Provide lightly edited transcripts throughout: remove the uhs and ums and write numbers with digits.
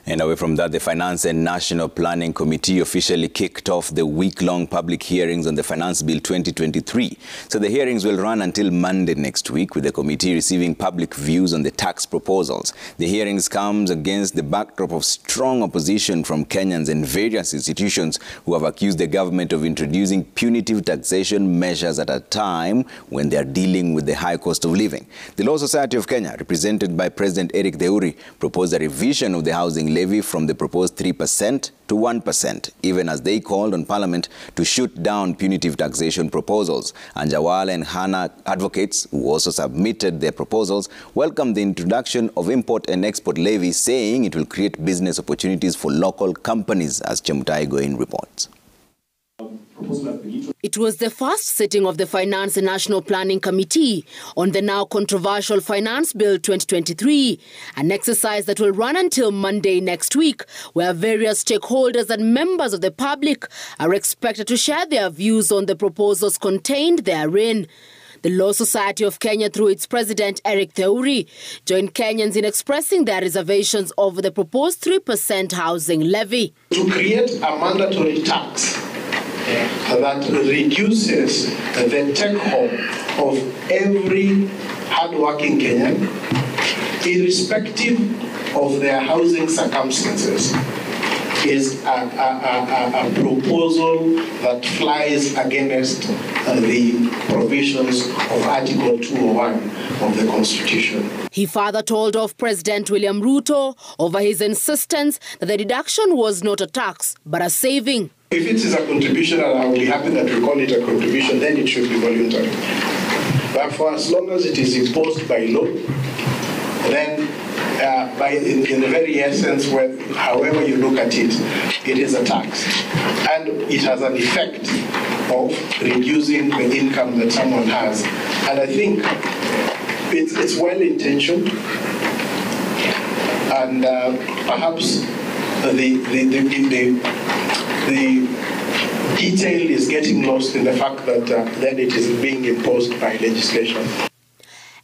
And away from that, the Finance and National Planning Committee officially kicked off the week-long public hearings on the Finance Bill 2023. So the hearings will run until Monday next week, with the committee receiving public views on the tax proposals. The hearings comes against the backdrop of strong opposition from Kenyans and various institutions who have accused the government of introducing punitive taxation measures at a time when they are dealing with the high cost of living. The Law Society of Kenya, represented by President Eric Theuri, proposed a revision of the housing levy from the proposed 3% to 1%, even as they called on Parliament to shoot down punitive taxation proposals. Anjawala and Hannah advocates, who also submitted their proposals, welcomed the introduction of import and export levy, saying it will create business opportunities for local companies, as Chemutai Goin reports. It was the first sitting of the Finance and National Planning Committee on the now controversial Finance Bill 2023, an exercise that will run until Monday next week, where various stakeholders and members of the public are expected to share their views on the proposals contained therein. The Law Society of Kenya, through its president Eric Theuri, joined Kenyans in expressing their reservations over the proposed 3% housing levy. To create a mandatory tax that reduces the take-home of every hard-working Kenyan, irrespective of their housing circumstances, is a proposal that flies against the provisions of Article 201 of the Constitution. He further told off President William Ruto over his insistence that the deduction was not a tax, but a saving. If it is a contribution, and I will be happy that we call it a contribution, then it should be voluntary. But for as long as it is imposed by law, then in the very essence, however you look at it, it is a tax. And it has an effect of reducing the income that someone has. And I think it's well-intentioned, and perhaps the detail is getting lost in the fact that then it is being imposed by legislation.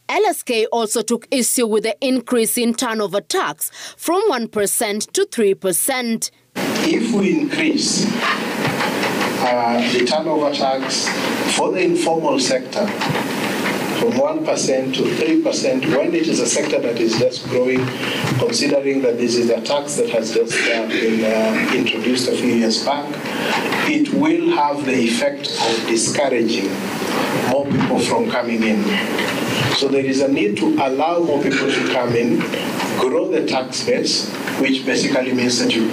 LSK also took issue with the increase in turnover tax from 1% to 3%. If we increase the turnover tax for the informal sector from 1% to 3%, when it is a sector that is just growing, considering that this is a tax that has just been introduced a few years back, it will have the effect of discouraging more people from coming in. So there is a need to allow more people to come in, grow the tax base, which basically means that you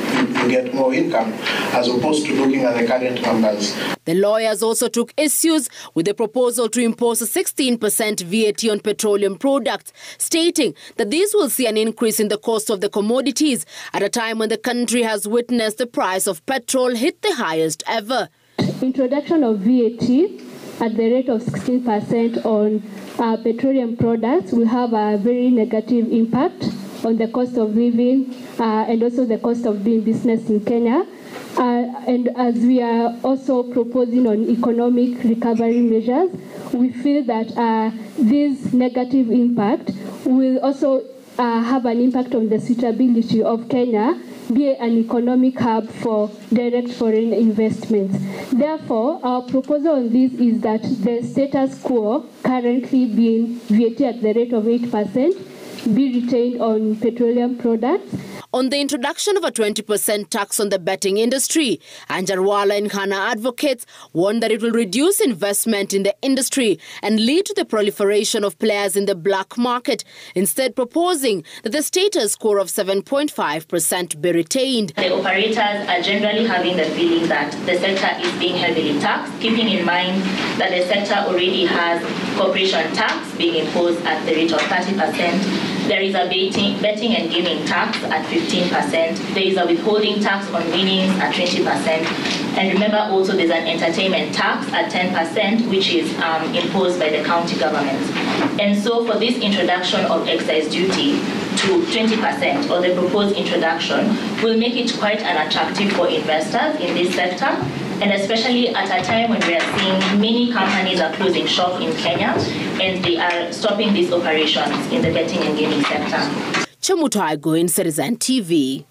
get more income, as opposed to looking at the current numbers. The lawyers also took issues with the proposal to impose a 16% VAT on petroleum products, stating that this will see an increase in the cost of the commodities at a time when the country has witnessed the price of petrol hit the highest ever. Introduction of VAT at the rate of 16% on petroleum products will have a very negative impact on the cost of living and also the cost of doing business in Kenya. And as we are also proposing on economic recovery measures, we feel that this negative impact will also have an impact on the suitability of Kenya be an economic hub for direct foreign investments. Therefore, our proposal on this is that the status quo, currently being VAT at the rate of 8%, be retained on petroleum products. On the introduction of a 20% tax on the betting industry, Anjawala and Hannah advocates warn that it will reduce investment in the industry and lead to the proliferation of players in the black market, instead proposing that the status quo of 7.5% be retained. The operators are generally having the feeling that the sector is being heavily taxed, keeping in mind that the sector already has corporation tax being imposed at the rate of 30%. There is a betting and gaming tax at 15%. There is a withholding tax on winnings at 20%. And remember also there's an entertainment tax at 10%, which is imposed by the county government. And so for this introduction of excise duty to 20%, or the proposed introduction, will make it quite unattractive for investors in this sector, and especially at a time when we are seeing many companies are closing shop in Kenya and they are stopping these operations in the betting and gaming sector. Chemutai Goin, Citizen TV.